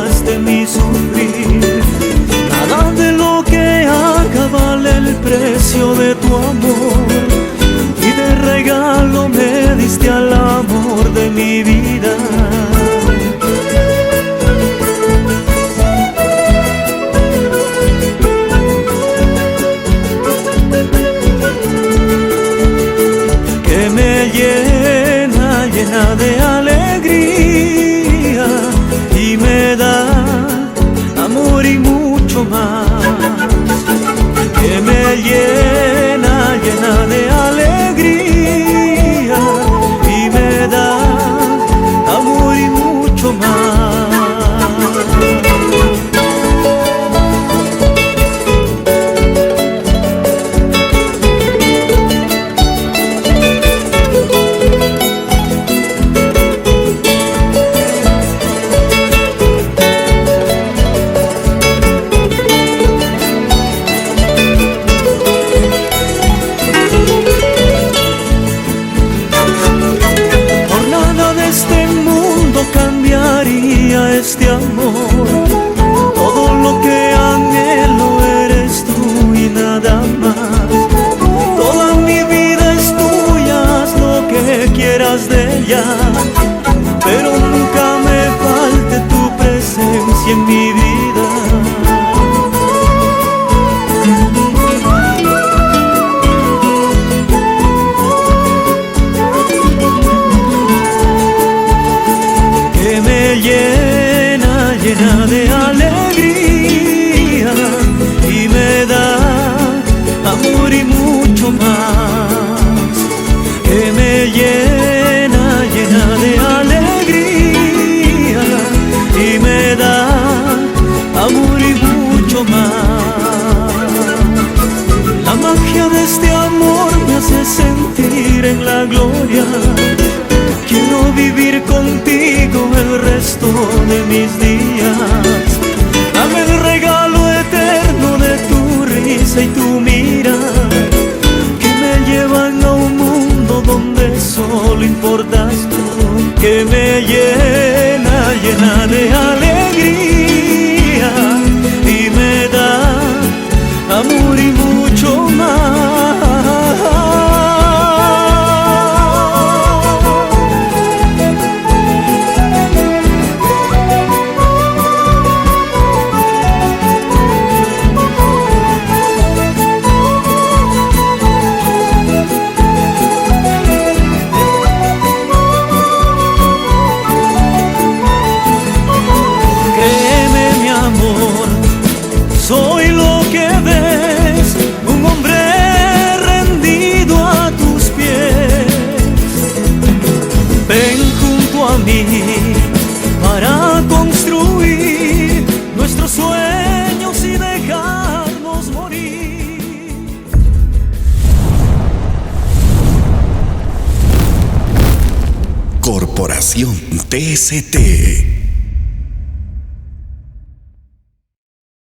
más de mi sufrir. Nada de lo que haga vale el precio de tu amor, y de regalo me diste al amor de mi vida. Que me llena, llena de alegría, y me da amor y mucho más. Que me llena, llena de alegría, y me da amor y mucho más. Cambiaría este amor, todo lo que anhelo eres tú y nada más. Toda mi vida es tuya, haz lo que quieras de ella, pero nunca me falte tu presencia en mi vida. Llena, llena de alegría, y me da amor y mucho más. Que me llena, llena de alegría, y me da amor y mucho más. La magia de este amor me hace sentir en la gloria. Quiero vivir contigo el resto de mis días. Dame el regalo eterno de tu risa y tu mirada, que me llevan a un mundo donde solo importas tú. Que me llena, llena de alegría, y me da amor y mucho más. Soy lo que ves, un hombre rendido a tus pies. Ven junto a mí para construir nuestros sueños y dejarnos morir. Corporación TST.